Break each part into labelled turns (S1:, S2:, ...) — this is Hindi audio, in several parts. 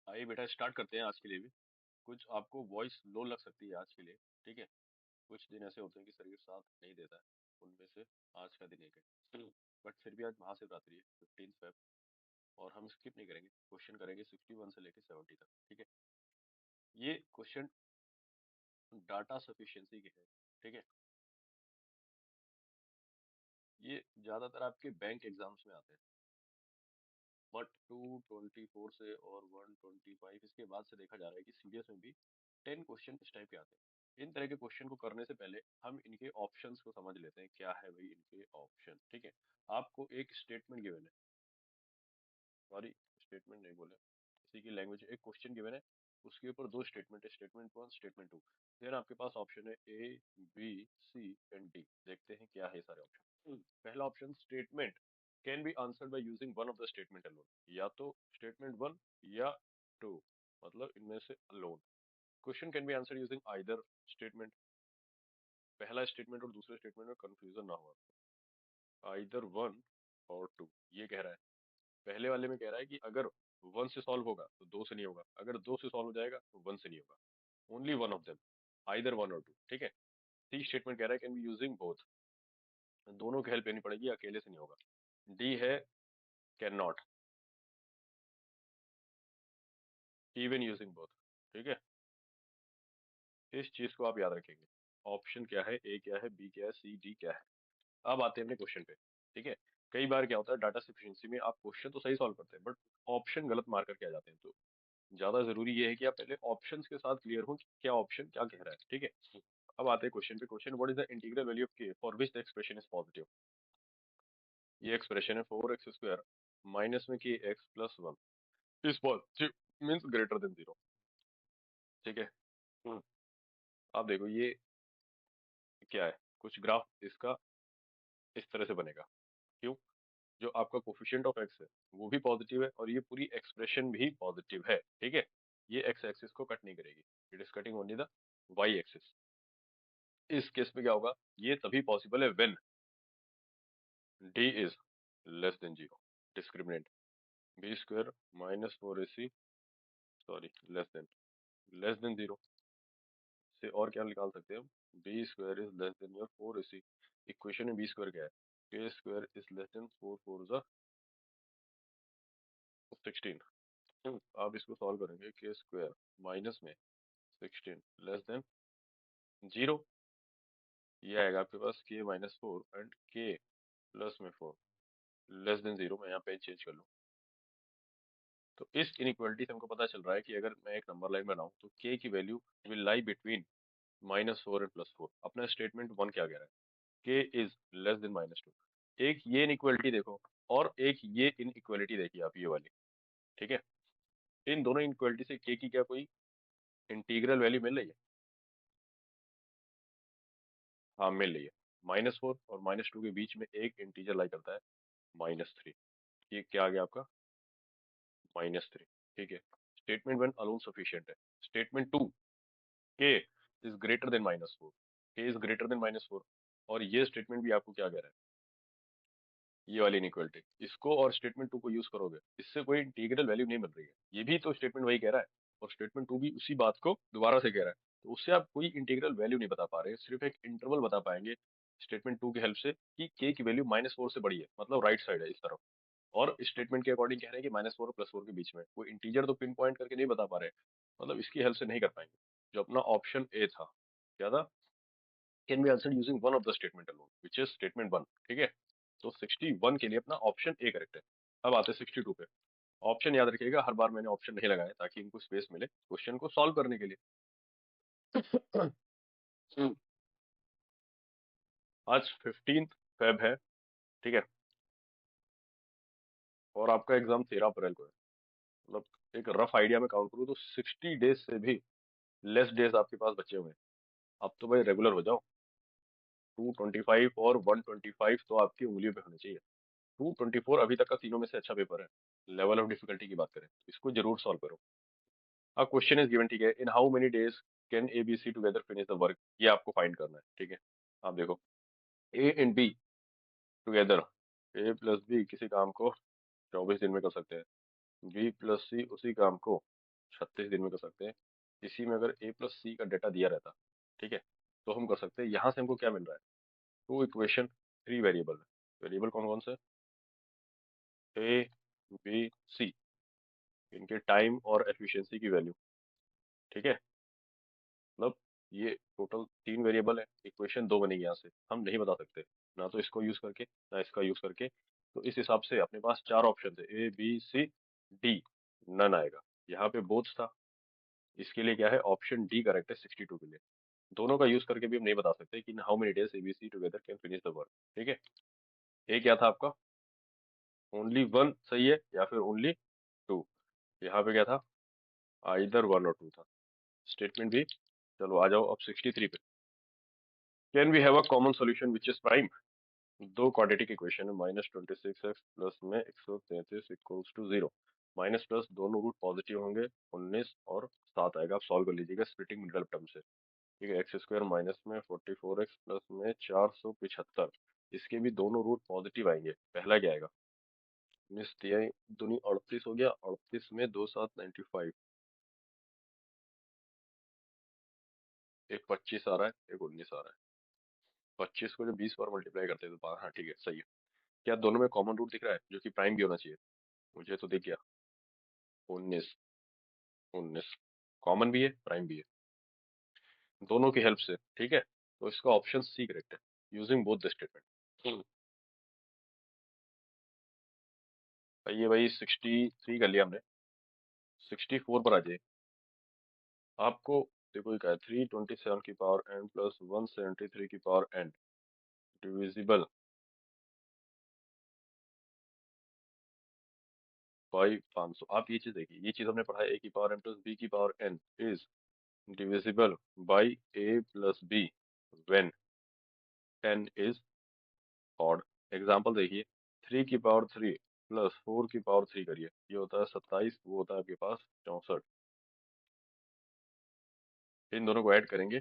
S1: आइए बेटा स्टार्ट करते हैं आज के लिए भी। कुछ आपको वॉइस लो लग सकती है आज के लिए, ठीक है। कुछ दिन ऐसे होते हैं कि शरीर साथ नहीं देता है, उनमें से आज का दिन एक है। बट फिर भी आज महाशिवरात्रि है, 15 फेब, और हम स्किप नहीं करेंगे, क्वेश्चन करेंगे 61 से लेके 70 तक, ठीक है। ये क्वेश्चन डाटा सफिशिएंसी के हैं, ठीक है। ये ज्यादातर आपके बैंक एग्जाम्स में आते हैं, बट 224 से और 125 इसके बाद से देखा जा रहा है कि सीडीएस में भी 10 क्वेश्चन इस टाइप के आते हैं। इन तरह के क्वेश्चन को करने से पहले हम इनके ऑप्शंस को समझ लेते हैं, क्या है भाई इनके ऑप्शन, ठीक है। आपको एक स्टेटमेंट गिवन है, सॉरी स्टेटमेंट नहीं बोले, इसी की लैंग्वेज, एक क्वेश्चन गिवन है, उसके ऊपर दो स्टेटमेंट है, स्टेटमेंट वन स्टेटमेंट टू। फिर आपके पास ऑप्शन है ए, बी, सी एंड डी। देखते हैं क्या है सारे ऑप्शन। पहला option, statement can be answered by using one of the statement alone. या तो स्टेटमेंट वन या टू, मतलब इनमें से alone. Question can be answered using either statement. पहला स्टेटमेंट और दूसरे स्टेटमेंट में कंफ्यूजन ना हो, आइदर वन और टू ये कह रहा है। पहले वाले में कह रहा है कि अगर वन से सॉल्व होगा तो दो से नहीं होगा, अगर दो से सॉल्व हो जाएगा तो वन से नहीं होगा, only one of them, either one और टू, ठीक है। सी स्टेटमेंट कह रहा है कैन बी यूजिंग बोथ, दोनों की हेल्प लेनी पड़ेगी, अकेले से नहीं होगा। डी है can not, even using both, ठीक है। इस चीज को आप याद रखेंगे। ऑप्शन क्या है, ए क्या है, बी क्या है, सी डी क्या है। अब आते हैं अपने क्वेश्चन पे, ठीक है। कई बार क्या होता है डाटा सफिशिएंसी में, आप क्वेश्चन तो सही सॉल्व करते हैं बट ऑप्शन गलत मार करके आ जाते हैं। तो ज्यादा जरूरी ये है कि आप पहले ऑप्शंस के साथ क्लियर हो कि क्या ऑप्शन क्या कह रहा है, ठीक है। अब आते हैं क्वेश्चन पे। Question, what is the integral value of k for which the expression is positive. ये एक्सप्रेशन है 4x² माइनस में k x plus 1 is positive, means greater than 0, ठीक है। अब देखो ये क्या है, कुछ ग्राफ इसका इस तरह से बनेगा। क्यों? जो आपका कोफिशिएंट ऑफ एक्स है वो भी पॉजिटिव है और ये पूरी एक्सप्रेशन भी पॉजिटिव है, ठीक है। ये एक्स एक्सिस को कट नहीं करेगी, it is cutting only the y axis. इस केस में क्या होगा, ये तभी पॉसिबल है when D is less than 0, discriminant b² minus 4ac, sorry less than 0 से। और क्या निकाल सकते हैं हम, b² is less than your 4ac। Equation में b² क्या है, k² इज लेस देन 4 4 16। आप इसको सॉल्व करेंगे, k² माइनस में 16 लेस देन 0, ये आएगा आपके पास k minus 4 and k plus में 4 लेस देन 0। मैं यहाँ पे चेंज कर लूँ तो इस इनइक्वालिटी से हमको पता चल रहा है कि अगर मैं एक नंबर लाइन बनाऊं तो k की value will lie between -4 and +4। अपना स्टेटमेंट वन क्या कह रहा है, k इज लेस देन -2। एक ये इनइक्वालिटी देखो और एक ये इनइक्वालिटी देखिए आप, ये वाली, ठीक है। इन दोनों इनइक्वालिटी से k की क्या कोई इंटीग्रल वैल्यू मिल रही है? हाँ मिल रही है। -4 और -2 के बीच में एक इंटीजर लाई करता है -3। ये क्या आ गया आपका, -3, ठीक है। स्टेटमेंट वन अलोन सफिशिएंट है। Statement two, k is greater than -4, k is greater than -4। और ये स्टेटमेंट भी आपको क्या कह रहा है, ये वाली इनइक्वालिटी, इसको और स्टेटमेंट टू को यूज करोगे, इससे कोई इंटीग्रल वैल्यू नहीं मिल रही है। ये भी तो स्टेटमेंट वही कह रहा है और स्टेटमेंट टू भी उसी बात को दोबारा से कह रहा है। तो उससे आप कोई इंटीग्रल वैल्यू नहीं बता पा रहे, सिर्फ एक इंटरवल बता पाएंगे स्टेटमेंट टू की हेल्प से कि k की वैल्यू -4 से बड़ी है, मतलब राइट साइड है इस तरफ। और स्टेटमेंट के अकॉर्डिंग कह रहे हैं कि -4 और +4 के बीच में कोई इंटीजर तो पिन पॉइंट करके नहीं बता पा रहे, मतलब इसकी हेल्प से नहीं कर पाएंगे। जो अपना ऑप्शन ए था, क्या था, can be answered using one of the statement alone which is statement one, ठीक है। तो 61 के लिए अपना ऑप्शन ए करेक्ट है। अब आते हैं 62 पे। ऑप्शन याद रखिएगा, हर बार मैंने ऑप्शन नहीं लगाया ताकि इनको स्पेस मिले क्वेश्चन को सॉल्व करने के लिए। आज 15 फेब है, ठीक है, और आपका एग्जाम 13 अप्रैल को है। मतलब एक रफ आइडिया में काउंट करूँ तो 60 डेज से भी लेस डेज आपके पास बचे हुए हैं। अब तो भाई रेगुलर हो जाओ। 225 और 125 तो आपकी उंगलियों पे होने चाहिए। 224 अभी तक का तीनों में से अच्छा पेपर है। लेवल ऑफ डिफिकल्टी की बात करें तो इसको जरूर सॉल्व करो। अब क्वेश्चन इज गिवन, ठीक है, in how many days can A B C together finish the work, ये आपको फाइंड करना है, ठीक है। आप देखो, A and B together, A plus B किसी काम को 24 दिन में कर सकते हैं। बी प्लस सी उसी काम को 36 दिन में कर सकते हैं। इसी में अगर ए प्लस सी का डेटा दिया रहता, ठीक है, तो हम कर सकते हैं। यहाँ से हमको क्या मिल रहा है? टू इक्वेशन, 3 वेरिएबल है। वेरिएबल कौन कौन से? ए, बी, सी, इनके टाइम और एफिशिएंसी की वैल्यू, ठीक है। मतलब ये टोटल 3 वेरिएबल है, इक्वेशन 2 बनेगी। यहाँ से हम नहीं बता सकते, ना तो इसको यूज करके ना इसका यूज करके। तो इस हिसाब से अपने पास 4 ऑप्शन थे, A B C D, none आएगा। यहाँ पे बोथ था, इसके लिए क्या है, ऑप्शन डी करेक्ट है 62 के लिए। दोनों का यूज करके भी हम नहीं बता सकते कि how many days ABC together can finish the work, ठीक है। ए क्या था आपका? ओनली वन सही है या फिर ओनली टू? यहाँ पे क्या था? आइदर वन और टू था। स्टेटमेंट बी, चलो आ जाओ अब 63 पे। Can we have a common solution which is prime? दो क्वाड्रेटिक इक्वेशन है, -26x प्लस में 133 इक्वल्स टू 0। माइनस प्लस दोनों रूट पॉजिटिव होंगे, 19 और 7 आएगा। आप सॉल्व कर लीजिएगा स्प्लिटिंग मिडल टर्म से, ठीक है। एक्स स्क्वायर माइनस में 44x प्लस में 475, इसके भी दोनों रूट पॉजिटिव आएंगे। पहला क्या आएगा? 19 दूनी 38 हो गया, 38 में 2 7 95, एक 25 आ रहा है, एक 19 आ रहा है। 25 को जब 20 बार मल्टीप्लाई करते हैं तो हाँ ठीक है, सही है। क्या दोनों में कॉमन रूट दिख रहा है जो कि प्राइम भी होना चाहिए? मुझे तो दिख गया, 19। 19 कॉमन भी है, प्राइम भी है, दोनों की हेल्प से, ठीक है। तो इसका ऑप्शन सी करेक्ट है, यूजिंग बोथ द स्टेटमेंट। ये भाई 63 कर लिया हमने, 64 पर आ जाए। आपको देखो ये क्या है, 327 की पावर n प्लस 173 की पावर n डिविजिबल बाई 500। आप ये चीज देखिए, ये चीज हमने पढ़ा है, a की पावर n प्लस b की power n is divisible by a plus b when n is odd. Example देखिए, 3 की पावर 3 प्लस 4 की पावर 3 करिए, ये होता है 27, वो होता है आपके पास 64। इन दोनों को ऐड करेंगे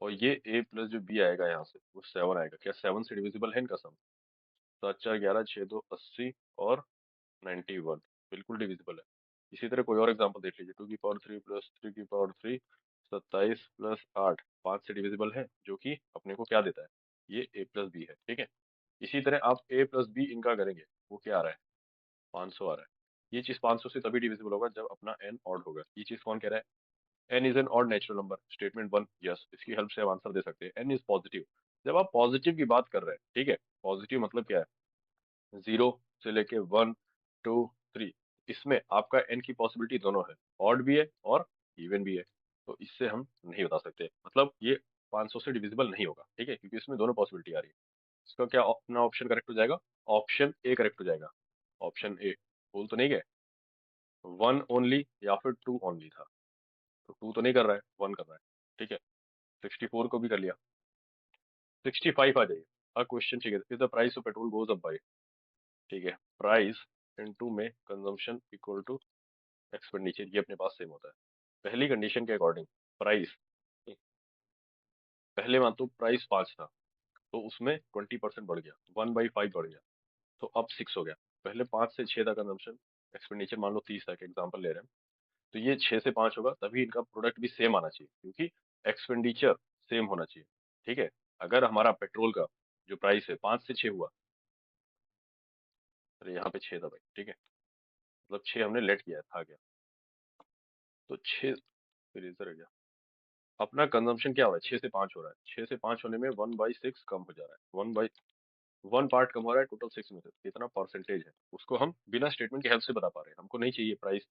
S1: और ये a प्लस जो b आएगा यहाँ से वो 7 आएगा। क्या 7 से डिविजिबल है इनका सम? 7 4 11 6 2 80 और 91, बिल्कुल डिविजिबल है। इसी तरह कोई और एग्जांपल देख लीजिए, 2 की पावर 3 प्लस 3 की पावर 3, 27 प्लस 8, 5 से डिविजिबल है, जो कि अपने को क्या देता है? ये a प्लस बी है, ठीक है। इसी तरह आप a प्लस बी इनका करेंगे, वो क्या आ रहा है? 500 आ रहा है। ये चीज 500 से तभी डिविजिबल होगा जब अपना n ऑड होगा। ये चीज कौन कह रहा है? n is an odd natural number, statement 1, yes. इसकी हेल्प से हम आंसर दे सकते हैं। n इज पॉजिटिव, जब आप पॉजिटिव की बात कर रहे हैं, ठीक है। पॉजिटिव मतलब क्या है? 0 से लेके 1 2 3, इसमें आपका n की पॉसिबिलिटी दोनों है, ऑड भी है और इवन भी है। तो इससे हम नहीं बता सकते, मतलब ये 500 से डिविजिबल नहीं होगा, ठीक है, क्योंकि इसमें दोनों पॉसिबिलिटी आ रही है। इसका क्या अपना ऑप्शन करेक्ट हो जाएगा? ऑप्शन ए करेक्ट हो जाएगा। ऑप्शन ए, भूल तो नहीं गए? 1 ओनली या फिर 2 ओनली था, तो 2 तो नहीं कर रहा है, 1 कर रहा है, ठीक है। 64 को भी कर लिया, 65 आ जाइए। अब क्वेश्चन ठीक है, if the price of petrol goes up by, ठीक है, प्राइस इनटू में कंजम्पशन इक्वल टू एक्सपेंडिचर, ये अपने पास सेम होता है। पहली कंडीशन के अकॉर्डिंग प्राइस, पहले मान तो प्राइस 5 था, तो उसमें 20% बढ़ गया, 1/5 बढ़ गया, तो अब 6 हो गया। पहले 5 से 6 था कंजम्पशन, एक्सपेंडिचर मान लो 30 था, एग्जाम्पल ले रहे हैं। तो ये 6 से 5 होगा, तभी इनका प्रोडक्ट भी सेम आना चाहिए, क्योंकि एक्सपेंडिचर सेम होना चाहिए, ठीक है। अगर हमारा पेट्रोल का जो प्राइस है 5 से 6 हुआ, अरे यहाँ पे 6 था भाई, ठीक है, मतलब 6 हमने लेट किया है, था क्या, तो 6 फिर इधर गया। अपना कंजम्पशन क्या हो रहा है? 6 से 5 हो रहा है, 6 से 5 होने में 1/6 कम हो जा रहा है, 1 पार्ट कम हो रहा है टोटल 6 में से, कितना परसेंटेज है उसको हम बिना स्टेटमेंट की हेल्प से बता पा रहे हैं। हमको नहीं चाहिए प्राइस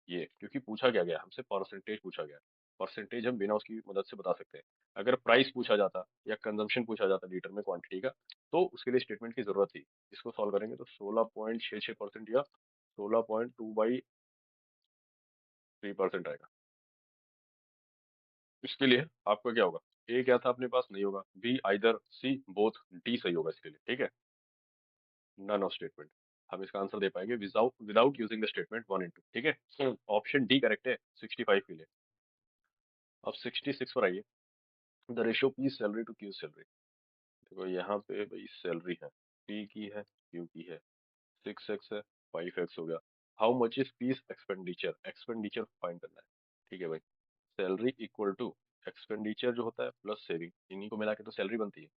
S1: ये, क्योंकि पूछा क्या गया हमसे, परसेंटेज पूछा गया। परसेंटेज हम बिना उसकी मदद से बता सकते हैं। अगर प्राइस पूछा जाता या कंजम्पशन पूछा जाता लीटर में क्वांटिटी का, तो उसके लिए स्टेटमेंट की जरूरत थी। इसको सॉल्व करेंगे तो 16.66% या 16.2/3% आएगा। इसके लिए आपका क्या होगा? ए क्या था अपने पास? नहीं होगा। B either, C both, D सही होगा इसके लिए, ठीक है। नन ऑफ स्टेटमेंट, हम इसका आंसर दे पाएंगे without without using the statement 1 and 2, ठीक है। ऑप्शन डी करेक्ट है 65 के लिए। अब 66 पर आइए, the ratio P salary to Q salary. देखो यहाँ पे भाई सैलरी है, पी की है, क्यू की है, 6x है, 5x हो गया। How much is fees expenditure, expenditure find करना है। ठीक है भाई, सैलरी इक्वल टू एक्सपेंडिचर जो होता है प्लस सेविंग, इन्हीं को मिला के तो सैलरी बनती है।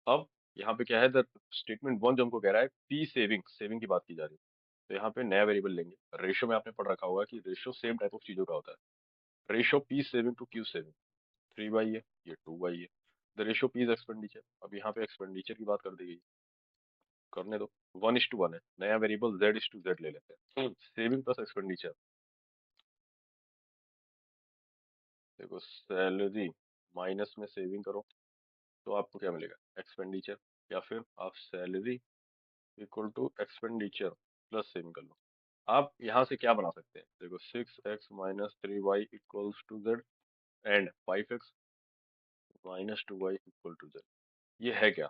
S1: अब यहाँ पे क्या है, स्टेटमेंट वन जो हमको कह रहा है पी सेविंग, सेविंग की बात की जा रही है, तो यहाँ पे नया वेरिएबल लेंगे। रेशो में आपने पढ़ रखा होगा कि रेशो सेम टाइप ऑफ चीजों का होता है। Ratio P saving to Q saving, 3 by है, ये 2 बाई है। The ratio P is expenditure, अब यहाँ पे एक्सपेंडिचर की बात कर दी गई, करने दो। 1:1 है, नया वेरिएबल Z:Z ले लेते हैं। सेविंग प्लस एक्सपेंडिचर, देखो सैलरी माइनस में सेविंग करो तो आपको क्या मिलेगा, एक्सपेंडिचर। या फिर आप salary equal to expenditure plus saving कर लो। आप यहाँ से क्या बना सकते हैं, देखो 6x - 3y equals to Z and 5x - 2y equal to Z। ये है क्या,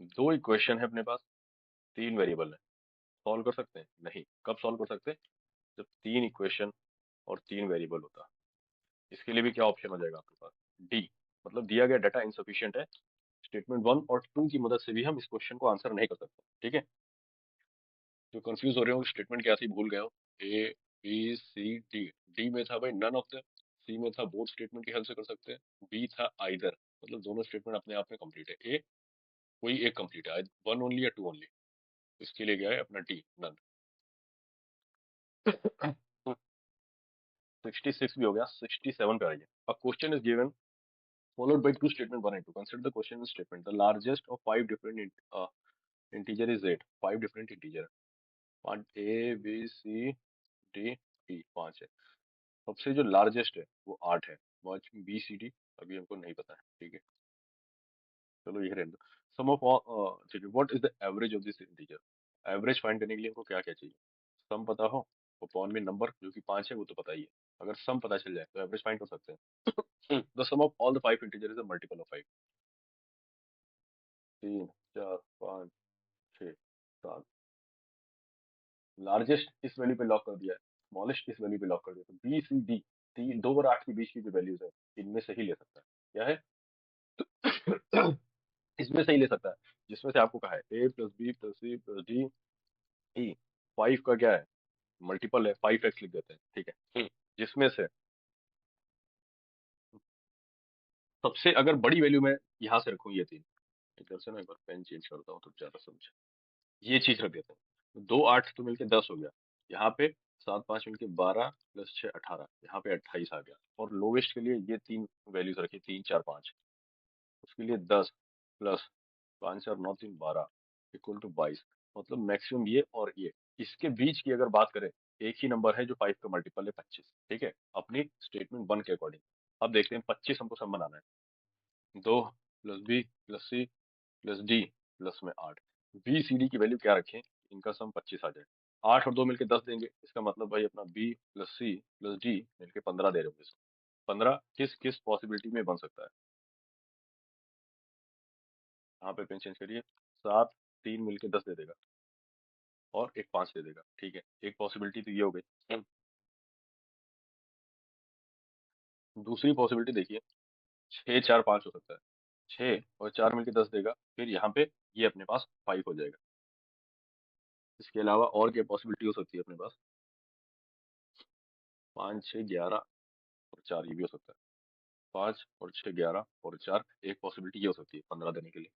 S1: दो इक्वेशन है अपने पास, तीन वेरिएबल है, सॉल्व कर सकते हैं? नहीं। कब सॉल्व कर सकते हैं, जब तीन इक्वेशन और तीन वेरिएबल होता। इसके लिए भी क्या ऑप्शन हो जाएगा आपके पास, डी, मतलब दिया गया डाटा इनसफिशिएंट है। स्टेटमेंट वन और टू की मदद से भी हम इस क्वेश्चन को आंसर नहीं कर सकते। ठीक है, जो कंफ्यूज हो रहे हो स्टेटमेंट क्या थी भूल गए हो, A B C D, D में था भाई नन ऑफ द, सी में था बोथ स्टेटमेंट की हेल्प से कर सकते हैं, बी था आइदर, मतलब दोनों स्टेटमेंट अपने आप में कंप्लीट है। ए कोई एक कंप्लीट है, वन ओनली या टू ओनली, इसके लिए गया है अपना डी नन। 66 भी हो गया, 67 पे आइए। A question is given followed by two statement 1 and 2. Consider the question statement. The largest of five different integer is 8. Five different integer. पांच A B C D E, पांच है। सबसे जो लार्जेस्ट है वो 8 है। पांच B C D अभी हमको नहीं पता है। ठीक है, चलो ये रहने दो। सम ऑफ ठीक है, what is the average of this integer. Average find करने के लिए हमको क्या क्या चाहिए, सम पता हो, अपॉन में नंबर जो कि 5 है वो तो पता ही है। अगर सम पता चल जाए तो एवरेज फाइंड कर सकते हैं। The sum of all the five integer is a multiple of 5। 3 4 5 6 7, largest इस वैल्यू पे लॉक कर दिया है, स्मॉलेस्ट इस वैल्यू पे लॉक कर दिया, तो बी सी डी, तीन, 2 और 8 के बीच की जो वैल्यूज है इनमें से ही ले सकता है। क्या है, इसमें से ही ले सकता है, जिसमें से आपको कहा है A plus B plus C plus D E. 5 का क्या है, मल्टीपल है, 5x लिख देते हैं। ठीक है, जिसमें से सबसे अगर बड़ी वैल्यू में यहाँ से रखूँ ये तीन, इधर से ना एक बार पेन चेंज करता हूँ तो ज्यादा समझ, ये चीज रख देते हैं। 2 8 तो मिलके 10 हो गया, यहाँ पे 7 5 मिलके 12 प्लस 6 18, यहाँ पे 28 आ गया। और लोवेस्ट के लिए ये तीन वैल्यूज रखी, 3 4 5, उसके लिए 10 प्लस 5 4 9 3 12 इक्वल टू 22। मतलब मैक्सिमम ये और ये, इसके बीच की अगर बात करें, एक ही नंबर है जो 5 का मल्टीपल है 25। ठीक है, अपनी स्टेटमेंट 1 के अकॉर्डिंग। अब देखते हैं 25 हमको सम बनाना है। 2 plus B plus C plus D plus में 8, बी सी डी की वैल्यू क्या रखें, इनका सम 25 आ जाए। 8 और 2 मिलके 10 देंगे, इसका मतलब भाई अपना B plus C plus D मिलके 15 दे रहे होंगे। 15 किस किस पॉसिबिलिटी में बन सकता है, यहाँ पे पेन चेंज करिए। 7 3 मिलके 10 दे देगा और एक 5 दे देगा। ठीक है, एक पॉसिबिलिटी तो ये हो गई। दूसरी पॉसिबिलिटी देखिए, 6 4 5 हो सकता है, 6 और 4 मिलके 10 देगा, फिर यहाँ पे ये अपने पास 5 हो जाएगा। इसके अलावा और क्या पॉसिबिलिटी हो सकती है अपने पास, 5 6 11 और 4, ये भी हो सकता है। 5 और 6 11 और 4, एक पॉसिबिलिटी ये हो सकती है 15 देने के लिए।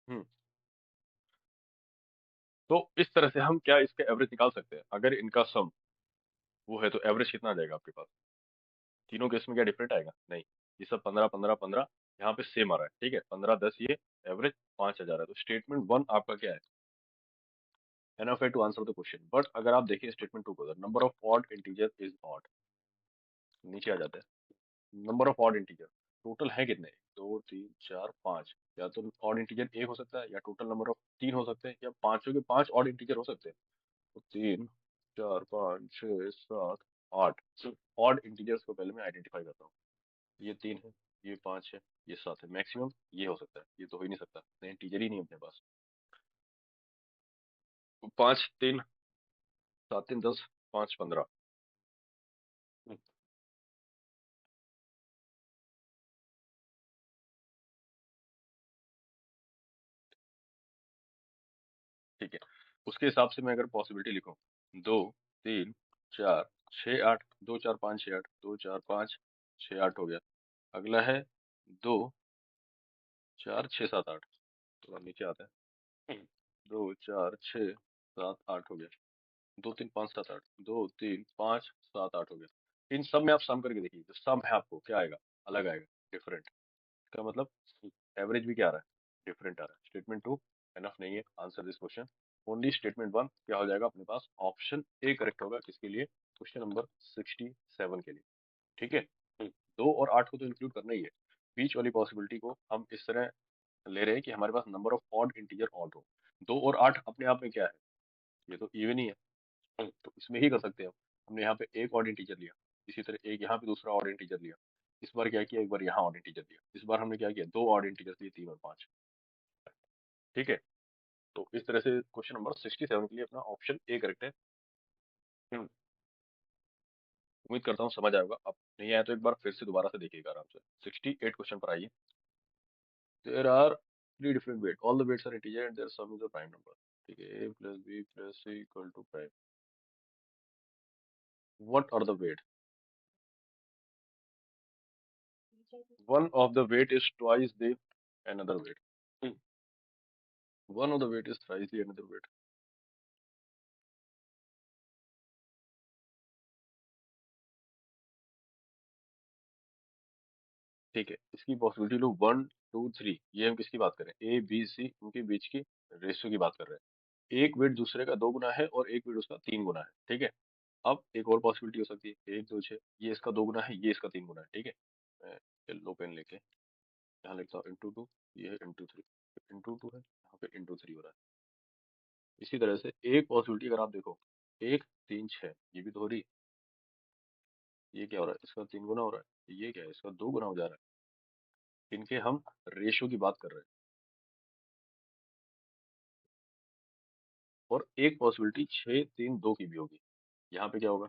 S1: हम्म, तो इस तरह से हम क्या इसका एवरेज निकाल सकते हैं, अगर इनका सम वो है तो एवरेज कितना आ जाएगा आपके पास। तीनों केस में क्या डिफरेंट आएगा, नहीं, ये सब 15 15 15 यहाँ पे सेम आ रहा है। ठीक है, 15 10 ये एवरेज 5,000 है। तो स्टेटमेंट वन आपका क्या है, एनफ है to answer the question. But अगर आप देखिए स्टेटमेंट टू को, number of odd integer is odd, नीचे आ जाते हैं। Number of odd integer total है कितने, 2 3 4 5, या तो ऑड इंटीजर एक हो सकता है, या टोटल नंबर ऑफ तीन हो सकते हैं, या पांचों के पांच ऑड इंटीजर हो सकते हैं। तो 3 4 5 6 7 8, ऑड इंटीजर्स को पहले मैं आइडेंटिफाई करता हूँ। ये 3 है, ये 5 है, ये 7 है, मैक्सिमम ये हो सकता है, ये तो हो ही नहीं सकता, इंटीजर ही नहीं अपने पास। 5 3 7 3 10 5 15, ठीक है, उसके हिसाब से मैं अगर पॉसिबिलिटी लिखूं, 2 3 4 6 8, 2 4 5 6 8, 2 4 5 6 8 हो गया। अगला है 2 4 6 7 8, तो अब नीचे आता है 2 4 6 7 8 हो गया। 2 3 5 7 8, 2 3 5 7 8 हो गया। इन सब में आप सम करके देखिए, जो सम है आपको क्या आएगा, अलग आएगा, डिफरेंट। इसका मतलब एवरेज भी क्या आ रहा है, डिफरेंट आ रहा है। स्टेटमेंट टू एनफ नहीं है answer this question. Only statement one क्या हो जाएगा अपने पास, ऑप्शन ए करेक्ट होगा। किसके लिए, क्वेश्चन नंबर 67 के लिए। ठीक है, 2 और 8 को तो इंक्लूड करना ही है। बीच वाली पॉसिबिलिटी को हम इस तरह ले रहे हैं कि हमारे पास number of odd integer odd हो। 2 और 8 अपने आप में क्या है, ये तो इवन ही है, तो इसमें ही कर सकते हैं हम। हमने यहाँ पे एक ऑड इंटीजर लिया, इसी तरह एक यहाँ पे दूसरा ऑड इंटीजर लिया। इस बार क्या किया, एक बार यहाँ ऑड इंटीजर लिया। इस बार हमने क्या किया, 2 ऑड इंटीजर लिए, 3 और 5। ठीक है, तो इस तरह से क्वेश्चन नंबर 67 के लिए अपना ऑप्शन ए करेक्ट है। उम्मीद करता हूँ समझ आएगा। अब नहीं आया तो एक बार फिर से दोबारा से देखिएगा आराम से। 68 क्वेश्चन पर आइए। There are three different weight, all the weights are integer and their sum is a prime number. ठीक है, a plus b plus c equal to prime. What are the weight, one of the weight is twice the another weight. One of the weight is thrice the another weight. ठीक है, इसकी पॉसिबिलिटी लो 1 2 3। ये हम किसकी बात कर रहे हैं, ए बी सी, उनके बीच की रेशियो की बात कर रहे हैं। एक वेट दूसरे का 2 गुना है और एक वेट उसका 3 गुना है। ठीक है, अब एक और पॉसिबिलिटी हो सकती है, 1 2 6, ये इसका 2 गुना है, ये इसका 3 गुना है। ठीक है, मैं येलो पेन लेके यहाँ लिखता हूँ ×2, ये है ×3, ×2 है, यहाँ पे ×3 हो रहा है। इसी तरह से एक पॉसिबिलिटी अगर आप देखो, 1 3 6, ये भी तो हो रही है। ये क्या हो रहा है, इसका 3 गुना हो रहा है। ये क्या है, इसका 2 गुना हो जा रहा है। इनके हम रेशियो की बात कर रहे हैं। और एक पॉसिबिलिटी 6 3 2 की भी होगी। यहाँ पे क्या होगा,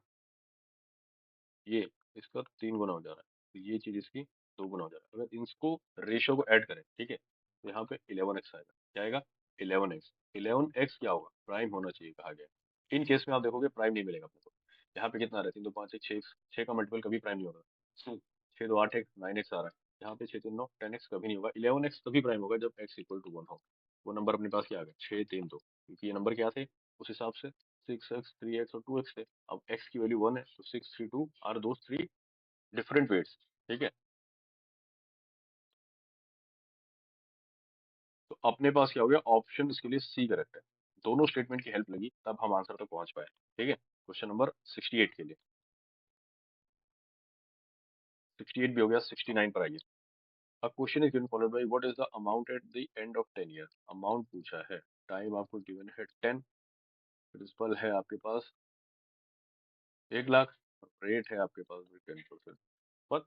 S1: ये इसका 3 गुना हो जा रहा है, तो ये चीज इसकी 2 गुना हो जा रहा है। अगर इसको रेशियो को ऐड करें, ठीक है, तो यहाँ पे 11x आएगा। क्या आएगा, 11x। 11x क्या होगा, प्राइम होना चाहिए कहा गया है। इन केस में आप देखोगे प्राइम नहीं मिलेगा अपने को। यहाँ पे कितना आ रहा है, 3 2 5 6, 6 का मल्टीपल कभी प्राइम नहीं होगा। 6 2 8 x 9x आ रहा है। यहाँ पे 6 3 9 10x कभी नहीं होगा। 11x तभी प्राइम होगा जब x इक्वल टू 1 हो। वो नंबर अपने पास क्या आ गया, 6 3 2, क्योंकि ये नंबर क्या थे उस हिसाब से, 6x 3x और 2x थे। अब x की वैल्यू 1 है, तो 6 3 2 are those three different weights. ठीक है, तो अपने पास क्या हो गया, ऑप्शन इसके लिए सी करेक्ट है। दोनों स्टेटमेंट की हेल्प लगी तब हम आंसर तक पहुंच पाए। ठीक है, क्वेश्चन नंबर 68 के लिए। 68 भी हो गया। 69 पर आइए। A question is given followed by what is the amount at the end of 10 years। Amount पूछा है, टाइम आपको गिवन है 10, प्रिंसिपल है आपके पास 1 लाख, रेट है आपके पास 10%। पर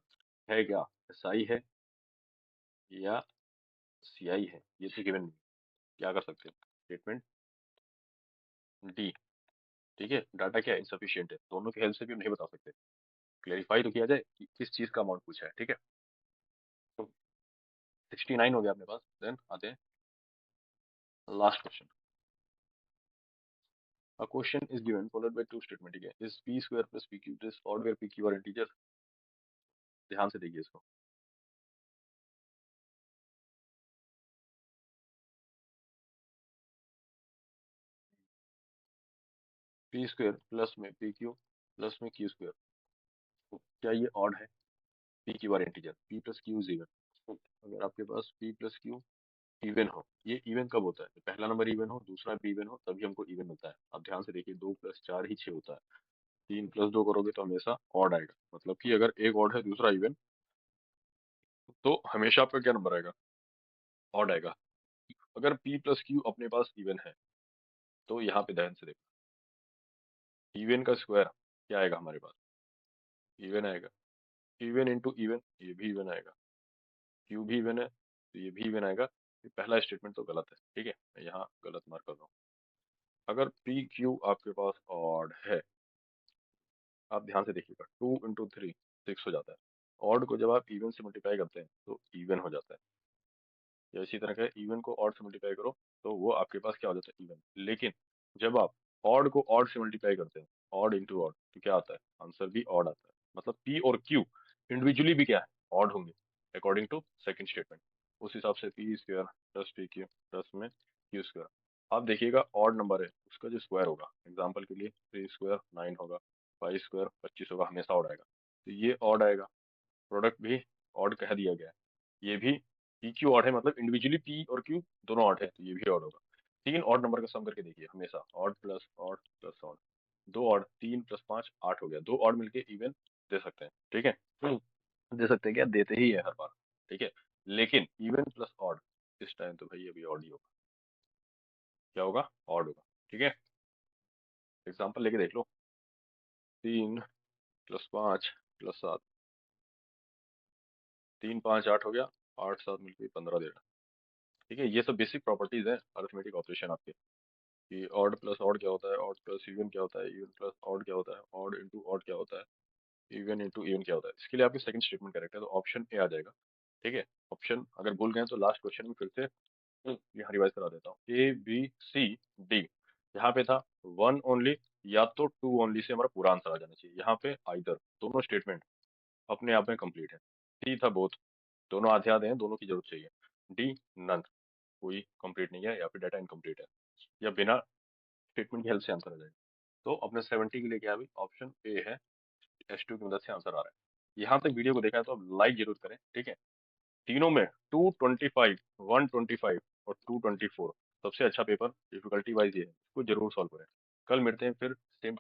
S1: है क्या, SI है या CI है, ये तो गिवन नहीं। क्या कर सकते हैं, स्टेटमेंट डी। ठीक है, डाटा क्या इनसफिशियंट है, दोनों की हेल्प से भी हम नहीं बता सकते। क्लेरिफाई तो किया जाए कि किस चीज का अमाउंट पूछा है। ठीक है, तो 69 हो गया अपने पास। देन आते हैं last question. A question is given followed by two statement। ठीक है, is p square plus pq this odd where pq are integer। ध्यान से देखिए इसको। p स्क्वायर प्लस में pq प्लस में q स्क्वायर, तो क्या ये ऑड है, p Q R integer, p plus q is even. अगर आपके पास p प्लस q इवन हो, ये इवन कब होता है, पहला नंबर इवन हो दूसरा भी इवन हो तभी हमको इवन मिलता है। अब ध्यान से देखिए, 2 + 4 ही 6 होता है। 3 + 2 करोगे तो हमेशा ऑड आएगा। मतलब कि अगर एक ऑड है दूसरा इवन, तो हमेशा आपका क्या नंबर आएगा, ऑड आएगा। अगर p प्लस q अपने पास इवन है, तो यहाँ पे ध्यान से देखो, इवन का स्क्वायर क्या आएगा हमारे पास, इवन आएगा। इवन इंटू इवन, ये भी इवन आएगा। क्यू भी इवन है तो ये भी इवन आएगा। ये पहला स्टेटमेंट तो गलत है। ठीक है, मैं यहाँ गलत मार्क कर रहा हूँ। अगर पी क्यू आपके पास ऑड है, आप ध्यान से देखिएगा, 2 × 3 6 हो जाता है। ऑड को जब आप इवन से मल्टीप्लाई करते हैं तो इवन हो जाता है। या इसी तरह का इवन को ऑड से मल्टीप्लाई करो तो वो आपके पास क्या हो जाता है, इवन। लेकिन जब आप ऑड को ऑड से मल्टीप्लाई करते हैं, ऑड इंटू ऑड, तो क्या आता है, आंसर भी ऑड आता है। मतलब पी और क्यू इंडिविजुअली भी क्या है, ऑड होंगे, अकॉर्डिंग टू सेकंड स्टेटमेंट। उस हिसाब से P square plus P Q plus में क्यू स्क्वायर। आप देखिएगा ऑड नंबर है उसका जो स्क्वायर होगा, एग्जाम्पल के लिए 3 स्क्वायर 9 होगा, 5 स्क्वायर 25 होगा, हमेशा ऑड आएगा, तो ये ऑड आएगा। प्रोडक्ट भी ऑड कह दिया गया है, ये भी पी क्यू ऑड है, मतलब इंडिविजुअली पी और क्यू दोनों ऑड है, तो ये भी ऑड होगा। 3 ऑड नंबर का सम करके देखिए, हमेशा ऑड प्लस ऑड, 2 ऑड, 3 + 5 8 हो गया, 2 ऑड मिलके इवन दे सकते हैं, ठीक है। दे सकते हैं, क्या देते ही है हर बार, ठीक है। लेकिन इवन प्लस ऑड इस टाइम तो भाई अभी ऑड ही होगा, क्या होगा, ऑड होगा, ठीक है। एग्जाम्पल लेके देख लो, 3 + 5 + 7, 3 5 8 हो गया, 8 7 मिलके 15 दे रहा है, ठीक है। ये सब बेसिक प्रॉपर्टीज हैं अरिथमेटिक ऑपरेशन आपके, कि ऑड प्लस ऑड क्या होता है, ऑड प्लस इवन क्या होता है, इवन प्लस ऑड क्या होता है, ऑड इंटू ऑड क्या होता है, इवन इंटू इवन क्या होता है। इसके लिए आपकी सेकंड स्टेटमेंट करेक्ट है, तो ऑप्शन ए आ जाएगा, ठीक है। ऑप्शन अगर भूल गए तो लास्ट क्वेश्चन में फिर से यहाँ रिवाइज करा देता हूँ, ए बी सी डी, यहाँ पे था वन ओनली या तो टू ओनली से हमारा पूरा आंसर आ जाना चाहिए, यहाँ पे आइदर, दोनों स्टेटमेंट अपने आप में कंप्लीट है। सी था बोथ, दोनों आधे आधे हैं, दोनों की जरूरत चाहिए। डी नन, कोई कंप्लीट नहीं है, या फिर डाटा इनकम्प्लीट है, या बिना स्टेटमेंट की हेल्प से आंसर आ जाएगा। तो अपने 70 के लिए क्या है, ऑप्शन ए है, S2 की मदद से आंसर आ रहा है। यहाँ तक वीडियो को देखा है तो अब लाइक जरूर करें, ठीक है। तीनों में 225, 125 और 224 सबसे अच्छा पेपर डिफिकल्टी वाइज ये है, इसको जरूर सॉल्व करें। कल मिलते हैं फिर सेम